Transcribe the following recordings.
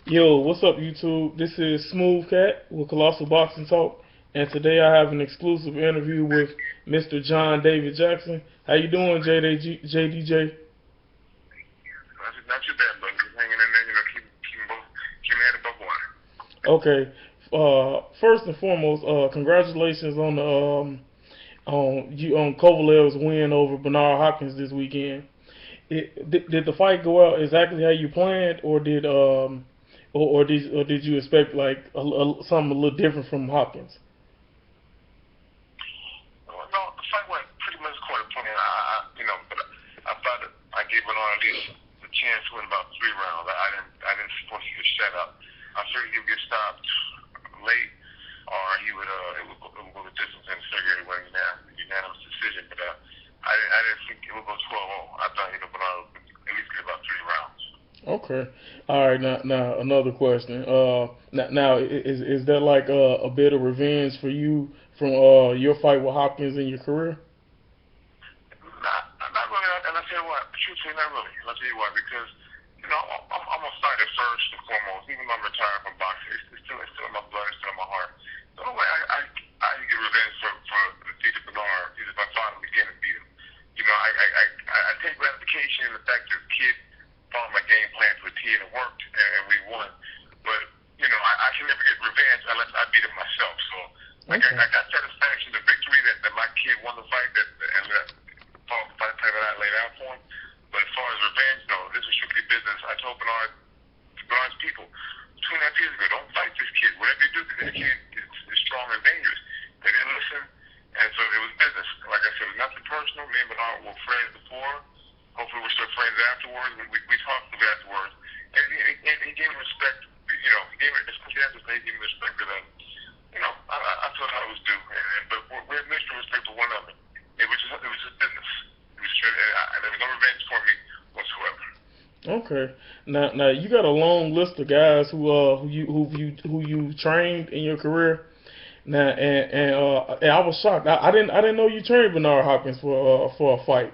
Yo, what's up, YouTube? This is Smooth Cat with Colossal Boxing Talk, and today I have an exclusive interview with Mr. John David Jackson. How you doing, JDJ? Not too bad, buddy. Just hanging in there, keep my head above water. Okay. First and foremost, congratulations on the on Kovalev's win over Bernard Hopkins this weekend. Did the fight go out exactly how you planned, or did you expect like something a little different from Hopkins? No, the fight went pretty much according to plan. But I thought that I gave Bernard at least the chance to win about 3 rounds. I didn't force you to shut up. I figured he would get stopped late, or it would go the distance and Sergey would win a unanimous decision. But I didn't think it would go 12-0. I thought Bernard would at least get about 3 rounds. Okay. All right. Now another question. Now is that like a bit of revenge for you from your fight with Hopkins in your career? Not really, and I tell you what, truthfully, not really. And I'll tell you why, because I'm a fighter first and foremost. Even though I'm retired from boxing, it's still in my blood, it's still in my heart. The only way I get revenge for the defeat of Bernard is if I fought him again and beat him. I take gratification in the fact that the kid followed my game plan to a T and it worked and we won. But I can never get revenge unless I beat him myself. So Okay. I got satisfaction, the victory that my kid won the fight and followed the fight plan that I laid out for him. But as far as revenge, no, this is strictly business. I told Bernard's people 2.5 years ago, don't fight this kid. Whatever you do, because this kid is strong and dangerous. They didn't listen, and so it was business. Like I said, it was nothing personal. Me and Bernard were friends before. Hopefully, we're still friends afterwards. We talked afterwards, and he gave me respect. He gave me, especially after he gave me respect that I felt how it was due. But we have mutual respect for one another. It was just business. It was straight, and there was no revenge for me whatsoever. Okay. Now you got a long list of guys who you trained in your career. Now and I was shocked. I didn't know you trained Bernard Hopkins for a fight.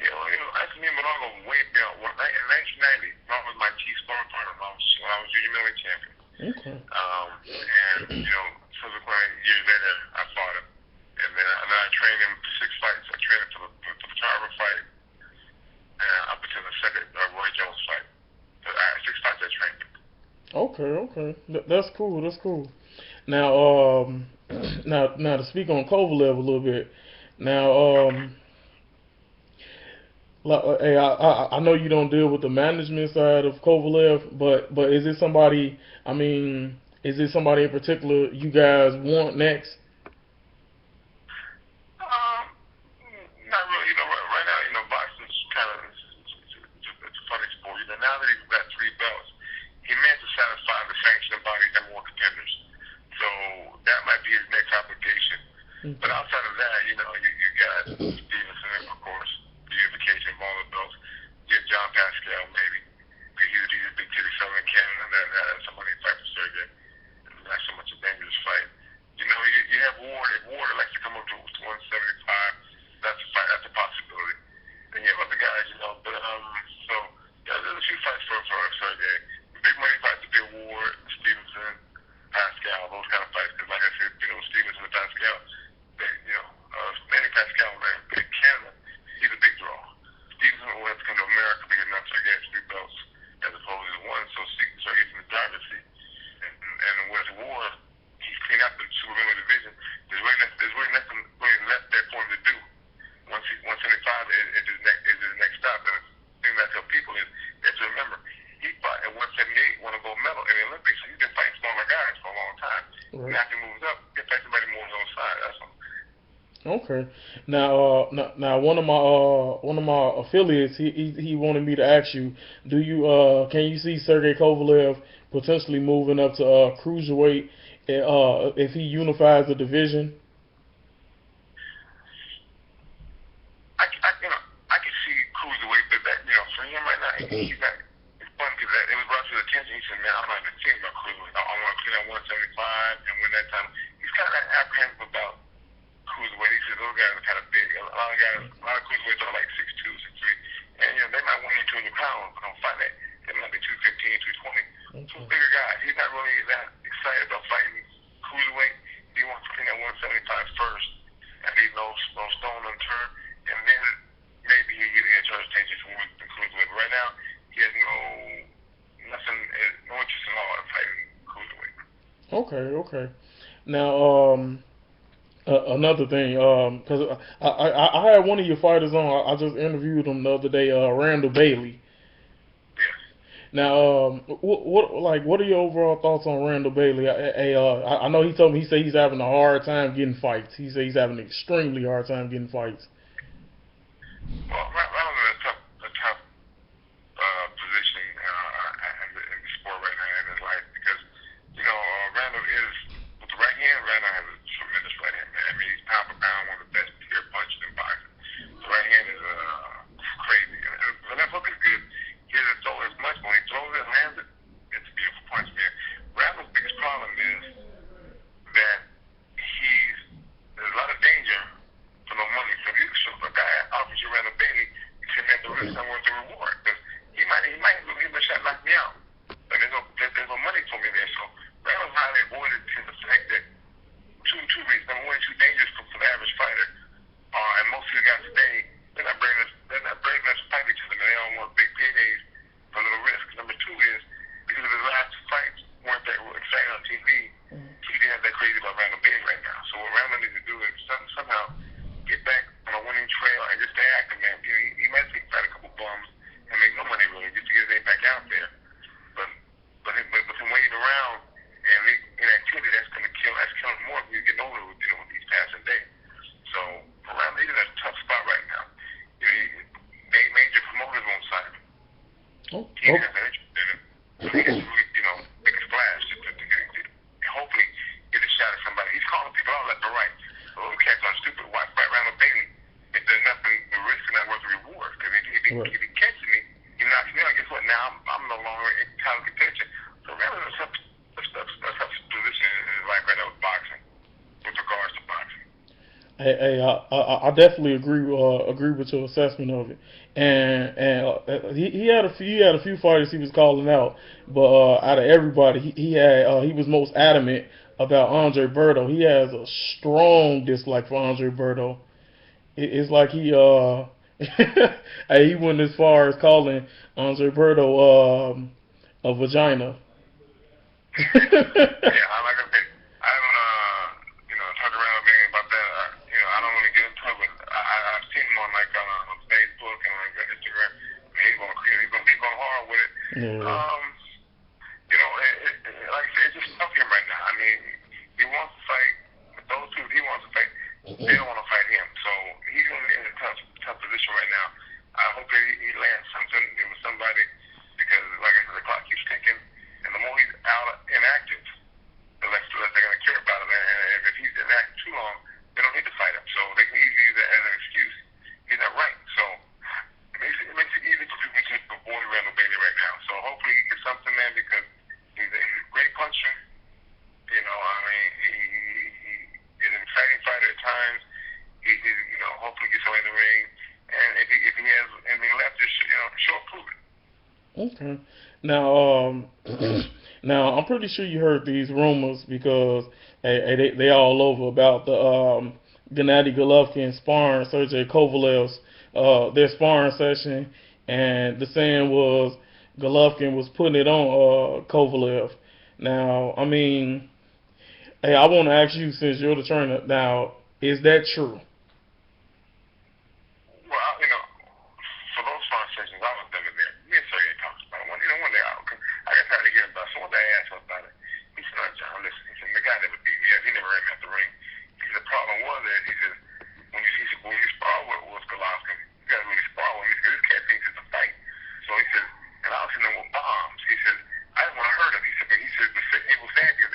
Actually, me and Bernard go way beyond. In 1990, Bernard was my chief sparring partner when I was junior middleweight champion. Okay. And subsequent years later, I fought him. And then I trained him for 6 fights. I trained him for the Tarver fight up until the second Roy Jones fight. So 6 fights I trained him. Okay. That's cool. That's cool. Now now to speak on Kovalev a little bit. Now Okay. hey, I know you don't deal with the management side of Kovalev, but is it somebody? I mean, is it somebody in particular you guys want next? Um, Not really. Right now, boxing's kind of it's a funny sport. Now that he's got 3 belts, he meant to satisfy the sanctioning bodies and more contenders. So that might be his next obligation. But Okay. outside of that, you got Stevenson, of course, the unification of all the belts. You have John Pascal, maybe. He's a big titty fella in Canada that has some money to fight for Sergey. Not so much a dangerous fight. You have Ward. If Ward likes to come up to 175, that's a fight. That's a possibility. Then you have other guys, But so yeah, there's a few fights for Sergey. The big money fights would be Ward, Stevenson, Pascal, those kind of fights. Because like I said, Stevenson and Pascal, Manny Pascal, man, in Canada, he's a big draw. Stevenson will have to come to America because now Sergey has 3 belts as opposed to one. So Sergey's in the driver's seat. And with Ward, he's cleaned up the super middleweight division. There's really nothing really left there for him to do. 175 is his next stop. And the thing that I tell people is, they have to remember, he fought at 178, won a gold medal in the Olympics. So he's been fighting smaller guys for a long time. Right. Now if he moves up, he'll fight somebody more on his own side. That's all. Okay. Now one of my affiliates he wanted me to ask you, do you can you see Sergey Kovalev potentially moving up to cruiserweight if he unifies the division? I can see cruiserweight, but for him right now, he's not. It's funny because it was brought to his attention. He said, "Man, I'm not even thinking about cruiserweight. I want to clean up 175 and win that time." He's kind of apprehensive about cruiserweight. He says those guys are kind of big. A lot of cruiserweights are like 6'2", 6'3", and they might win you 200 pounds, but don't fight that. They might be 215, 220. in cruiserweight. Right now, he has no interest in all in fighting cruiserweight. Okay. Now, another thing, because I had one of your fighters on. I just interviewed him the other day, Randall Bailey. Yes. Now, what are your overall thoughts on Randall Bailey? I know he told me he's having a hard time getting fights. He said he's having an extremely hard time getting fights. Well, Ronald's in a tough position in the sport right now in his life because, Randall is, with the right hand, Randall has a tremendous right hand, man. I mean, he's pound for pound one of the best pure punches in boxing. The right hand is crazy. And the left hook is good. He doesn't throw as much, but when he throws it and lands it, it's a beautiful punch, man. Randall's biggest problem is that there's a lot of danger for no money. So if a guy offers you Randall Bailey, you can have the risk somewhere the reward. Because he might give me a shot, knock me out. But there's no money for me there. So Randall's highly avoided to the fact that two reasons. Number one, he's too dangerous for the average fighter. And most of the guys today, they're not brave enough to fight each other. They don't want big paydays for little risk. Number two is because of his last fights weren't that exciting on TV. TV has that crazy about Randall Bailey right now. So what Randall needs to do is somehow get back on a winning trail and just stay active, man. He might fight a couple bums and make no money really just to get his name back out there. But with him waiting around and inactivity, that's killing more if you get older with these passing days. So for Randall, he's in a tough spot right now. Major promoters won't sign him. He has an interest in him. So he has to really, make a splash to hopefully get a shot at somebody. He's calling people out left and right. So those cats are stupid. Why fight Randall Bailey if there's nothing, the risk is not worth the reward? Because if he catches me, he knocks me out. Guess what? Now I'm no longer in title contention. So Randall's in a tough position in his life right now with boxing, with regards to boxing. I definitely agree with your assessment of it. And he had a few fighters he was calling out, but out of everybody, he was most adamant about Andre Berto. He has a strong dislike for Andre Berto. It's like he he went as far as calling Andre Berto a vagina. Yeah, like I said, I haven't talked around with about that. I don't really get into it, but I've seen him on on Facebook and Instagram. He's going hard with it. Yeah. Like I said, it's just tough for him right now. I mean, he wants to fight, but those two he wants to fight, they don't want to fight him. So he's in a tough position right now. I hope that he lands something with somebody because, like I said, the clock keeps ticking, and the more he's out inactive, the less they're going to care about him. And if he's inactive too long, they don't need to fight him. So they can easily use that as an excuse. He's not right. So it makes it easy for people to avoid Randall Bailey right now. So hopefully he gets something, man, because he's a great puncher. He's an exciting fighter at times. Hopefully gets away in the ring. And if he has anything left, just show prove it. Okay. Now I'm pretty sure you heard these rumors because they all over about the Gennady Golovkin sparring Sergey Kovalev's their sparring session, and the saying was Golovkin was putting it on Kovalev. Now, I mean, hey, I want to ask you, since you're the trainer, now, is that true? Well, for those sparring sessions, I was never there. Me and Sergey talked about it. One day, I got tired of hearing about it. So one day I asked him about it. He said, "No, John, listen." He said, "The guy never beat me. He never ran me out the ring." He said, "The problem was that," he said, when you spar with Golovkin, you got to really spar with him. He said, "This cat thinks it's a fight." So he said, and I was hitting him with bombs. He said, "I didn't want to hurt him." He said, Abel Sanchez at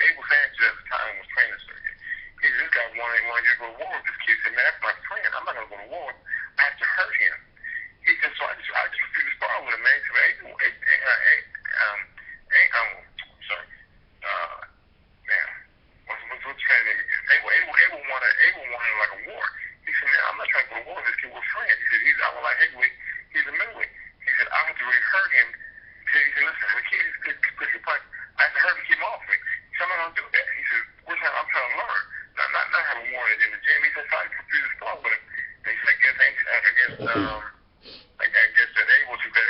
the time was training Sergey. He said, "This guy wanted you to go to war with this kid." He said, "Man, that's my friend. I'm not going to go to war. I have to hurt him." He said, "So I just refused to spar with him, man." He said, sorry. Man, what's his name again? Abel wanted like a war. He said, "Man, I'm not trying to go to war with this kid. We're friends." He said, "I want like heavyweight. He's a middleweight." He said, "I have to really hurt him." He said, "Listen, the kid is push your punch. I have to hurt him to keep him off me." He said, "I'm not going to do that." He said, I'm trying to learn. Not have a war in the gym." He said, "So I refused to spar with him." And he said, I guess that Abel took that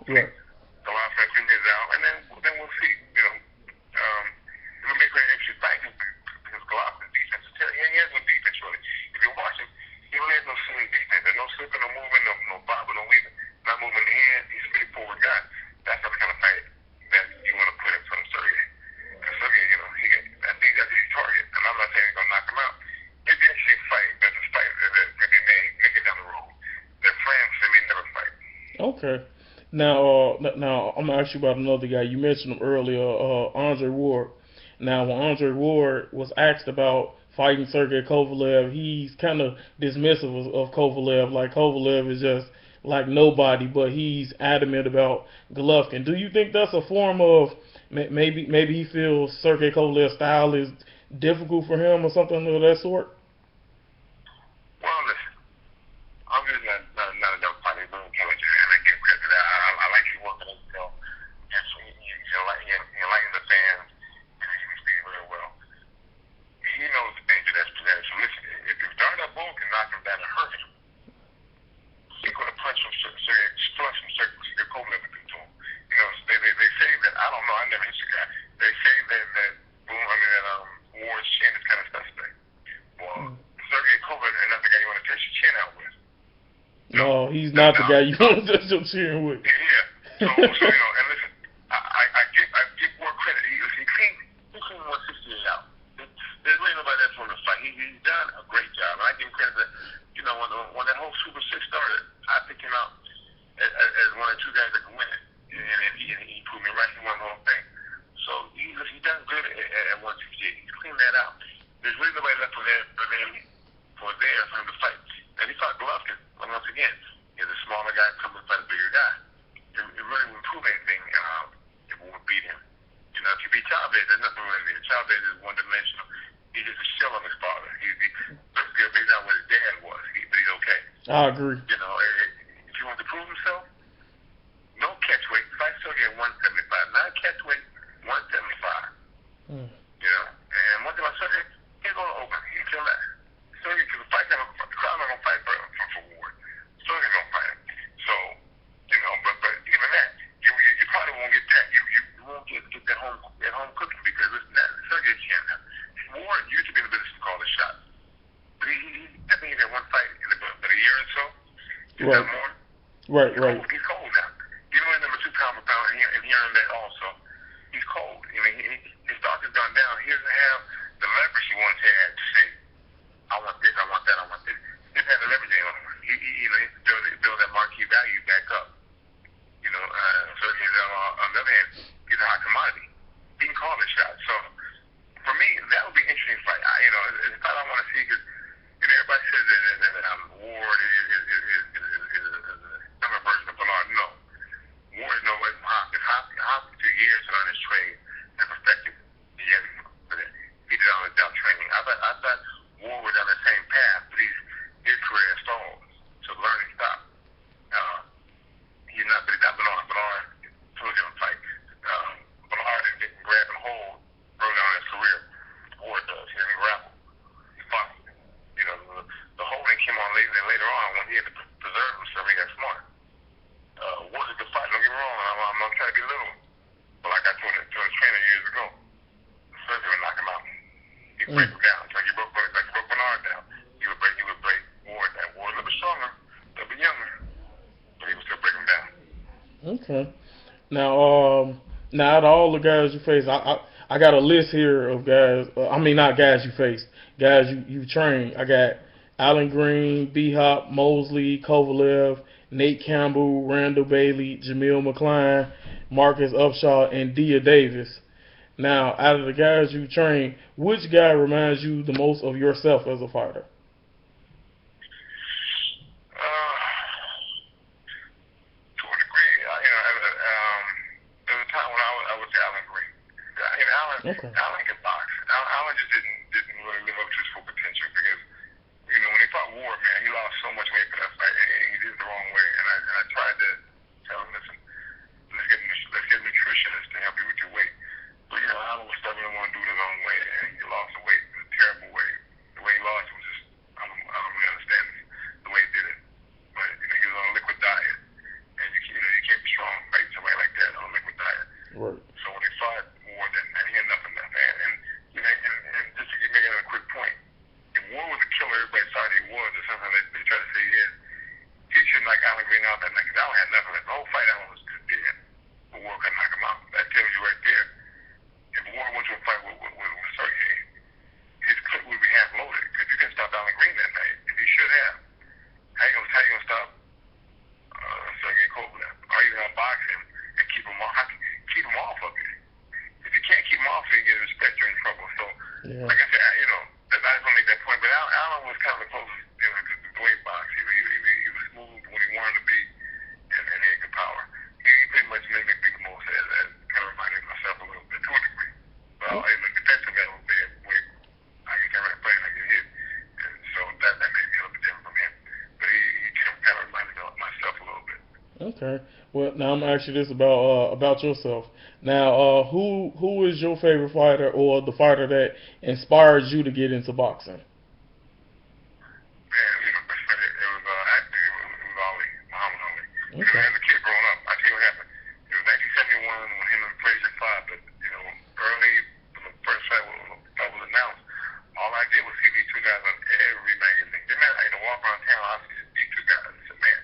see. Right. The last man figure his out, and then we'll see. It'll make for an interesting fight because Golovkin's defense is terrible. He has no defense really. If you watch him, he really has no swing defense. There's no slipping, no moving, no bobbing, no weaving, not moving the hand. He's a pretty forward guy. That's the kind of fight that you want to put in front of Sergey. Because Sergey, I think that's his target. And I'm not saying he's gonna knock him out. It'd be an interesting fight. That's a fight that could be made, make it down the road. They're friends, they may never fight. Okay. Now I'm gonna ask you about another guy. You mentioned him earlier, Andre Ward. Now, when Andre Ward was asked about fighting Sergey Kovalev, he's kind of dismissive of Kovalev. Like Kovalev is just like nobody, but he's adamant about Golovkin. Do you think that's a form of maybe he feels Sergey Kovalev's style is difficult for him or something of that sort? Well, listen, I'm just not a dumb fighter, but intelligent, and I give credit to that. I like his work and his he enlightens the fans, and he speaks very well. He knows the danger that's presented. So listen, if Darnell Bull can knock him down and hurt him, he's going to punch from Sergey Kovalev into him. They say that, I don't know, I never hit the guy. They say that Ward's chin is kind of suspect. Well, Sergey Kovalev is not the guy you want to touch your chin out with. No, he's not the guy you want to touch your chin with. Yeah. So and listen, I give Ward credit. He cleaned 168 out. There's really nobody that's won the fight. He's done a great job. And I give him credit that, when that whole Super 6 started, I picked him out as one of the two guys that can win it. And he proved me right. He won the whole thing. So he's done good at 168. He's cleaned that out. There's really nobody left for him to fight. And he fought Golovkin. Once again, he's a smaller guy coming to fight a bigger guy. It really wouldn't prove anything if it would beat him. If you beat Chavez, there's nothing really there. Chavez is one-dimensional. He's just a shell of his father. He looks good, but he's not what his dad was. But he's okay. I agree. If he wants to prove himself, no catch weight. Fight Sergey at 175. Not catch weight, 175. And one thing about Sergey, he's going to open. He's going to Sergey, because the crowd not going to fight for Ward. Sergey's going to fight him. So, but even that, you probably won't get that. You won't get that home cooking because listen, Sergey can't. Ward used to be in the business to call the shots. But I think he's had one fight in about a year or so. He's done more. Right. He's cold now. Even though he's number 2 pound per pound and hearing that also, he's cold. His stock has gone down. He doesn't have the leverage he once had to say, I want this, I want that, I want this. He doesn't have the leverage anymore. He needs to build that marquee value back up. So on the other hand, he's a hot commodity. He can call the shot. So for me, that would be an interesting fight. It's a fight I want to see because everybody says that Ward is a summer version of Bernard. No. Ward is nowhere hot for 2 years to learn his trade and perfect it. He did all his job training. I thought Ward was on the same path, but his career stalled. So learn and stop. He's not Bernard. Bernard told him to fight. Bernard didn't grab and hold early on in his career. Ward does. He didn't grapple. He fought. The holding came on later on when he had to preserve himself. He got smart. Ward's a good fight. Don't get me wrong. I'm not trying to be little. But like I told a trainer years ago, Sergey would knock him out. He'd break him down. Like he broke Bernard down. He would break Ward down. Ward a little bit stronger, a little bit younger, but he would still break him down. Okay. Now, out of all the guys you face, I got a list here of guys. Not guys you faced, guys you trained. I got Allen Green, B-Hop, Mosley, Kovalev, Nate Campbell, Randall Bailey, Jamil McCline, Marcus Upshaw, and Dia Davis. Now, out of the guys you trained, which guy reminds you the most of yourself as a fighter? To a degree, there was a time when I would say Allen Green. Allen can box. Allen just didn't really live up to his full potential because when he fought Ward, man, he lost so much weight for that fight, and he did it the wrong way. And I tried to tell him, listen, let's get a nutritionist to help you with your weight. But Allen was stubborn and wanted to do it the wrong way, and he lost the weight in a terrible way. The way he lost it was just something they try to say is he shouldn't knock Alan Green out that night because Alan had nothing left. The whole fight Alan was dead. But Ward couldn't knock him out. That tells you right there. If Ward went to a fight with Sergey, his clip would be half loaded because you can stop Alan Green that night, and he should have. How you gonna stop Sergey Kovalev? Are you gonna box him and keep him off of you? If you can't keep him off, you get respect, you're in trouble. So, like I said, I just want to make that point. But Alan was kind of the closest to the weight box. He was smooth when he wanted to be, and he had good power. He pretty much mimicked Big Mo said. That kind of reminded myself a little bit to a degree. But in the defensive level, I can turn around and play and I get hit. And so that may be a little bit different from him. But he kind of reminded me of myself a little bit. Okay. Well, now I'm gonna ask you this about yourself. Now, who is your favorite fighter or the fighter that inspired you to get into boxing? Man, it was Ali, Muhammad Ali. Okay. As a kid growing up, I tell you what happened. It was 1971 when him and Frazier fought, but early when the first fight was announced, all I did was see these two guys on every magazine. Didn't matter, walk around town, I see these two guys. I said, man,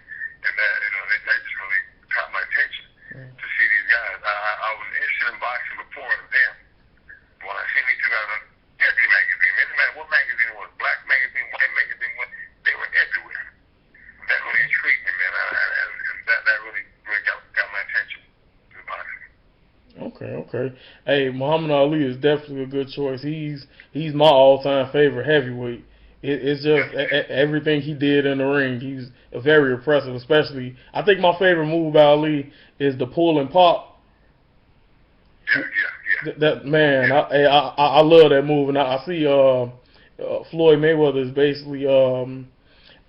and that just really caught my attention to see these guys. I was interested in boxing before them. When I see these two guys on every magazine, it doesn't matter what magazine it was, black magazine, white magazine, they were everywhere. That really intrigued me, man, and that really got my attention to boxing. Okay. Hey, Muhammad Ali is definitely a good choice. He's my all-time favorite heavyweight. It's just everything he did in the ring. He's very impressive. Especially, I think my favorite move by Ali is the pull and pop. Yeah. That man, I love that move, and I see Floyd Mayweather is basically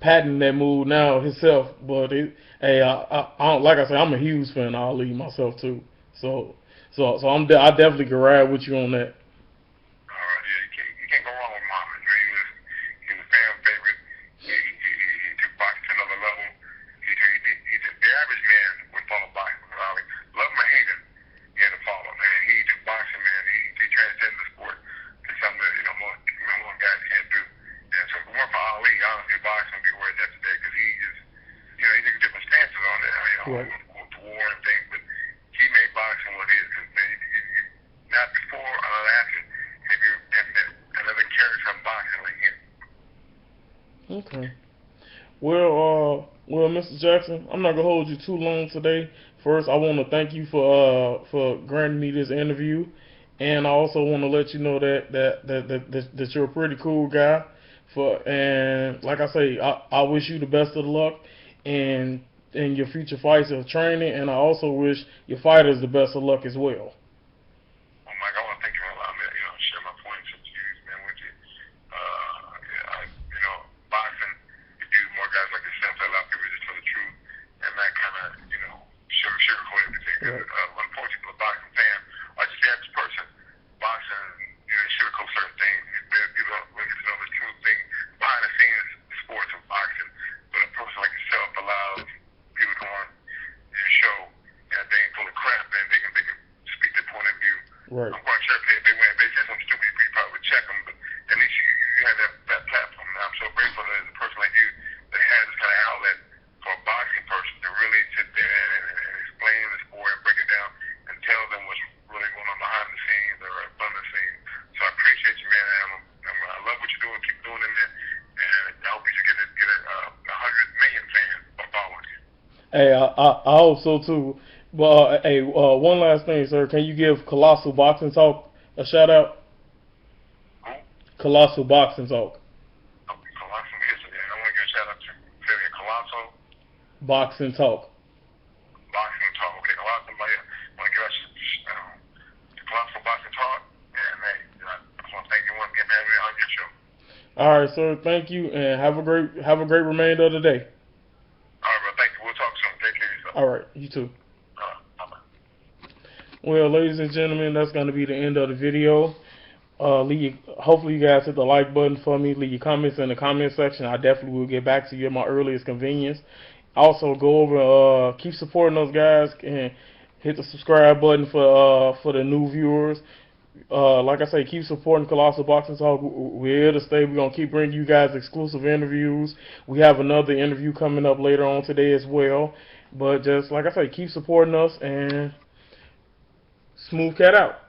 patenting that move now himself. But I like I said, I'm a huge fan of Ali myself too. So I definitely can ride with you on that. You can't go wrong with Muhammad. He was a fan favorite. He took boxing to another level. The average man would follow boxing with Ali. Love him or hate him, he had to follow, man. He took boxing, man. He transcended the sport to something that most guys can't do. And so if it weren't for Ali, honestly, boxing would be where it's at today because he took different stances on it, with the war and things. But he made boxing what it is. Not before or not after. If you another character from boxing like him. Okay. Well, Mr. Jackson, I'm not gonna hold you too long today. First, I want to thank you for granting me this interview, and I also want to let you know that you're a pretty cool guy. And like I say, I wish you the best of luck in your future fights of training, and I also wish your fighters the best of luck as well. Mike, I want to thank you for allowing me to share my points and views, man, with you. Boxing, you do more guys like yourself that allow people to tell the truth and not kind of, sugarcoat everything. Right. Unfortunately, for a boxing fan, or just the average person, boxing, sugarcoat certain things. People don't really know the truth thing behind the scenes sports of boxing. But a person like yourself allows people to go on and show that they ain't full of crap and they can speak their point of view. Right. I'm quite sure if they said something stupid, you probably would check them, but at least you have that platform. And I'm so grateful that there's a person like you that has this kind of outlet for a boxing person to really sit there and explain the sport and break it down and tell them what's really going on behind the scenes or in front of the scenes. So I appreciate you, man. I love what you're doing. Keep doing it, man. And I hope you get 100 million fans following you. Hey, I hope so too. But one last thing, sir. Can you give Colossal Boxing Talk a shout out? Who? Colossal Boxing Talk. Colossal, yes, I want to give a shout out to Colossal Boxing Talk. Boxing Talk. Okay, Colossal, I want to give a Colossal Boxing Talk. And hey, I just want to thank you once again, man, on your show. All right, sir. Thank you, and have a great remainder of the day. All right, bro. Thank you. We'll talk soon. Take care of yourself. All right, you too. Bye-bye. Well, ladies and gentlemen, that's going to be the end of the video. Hopefully you guys hit the like button for me. Leave your comments in the comment section. I definitely will get back to you at my earliest convenience. Also, go over, keep supporting those guys, and hit the subscribe button for the new viewers. like I say, keep supporting Colossal Boxing Talk. We're here to stay. We're gonna keep bringing you guys exclusive interviews. We have another interview coming up later on today as well. But just like I say, keep supporting us and Smooth Cat out.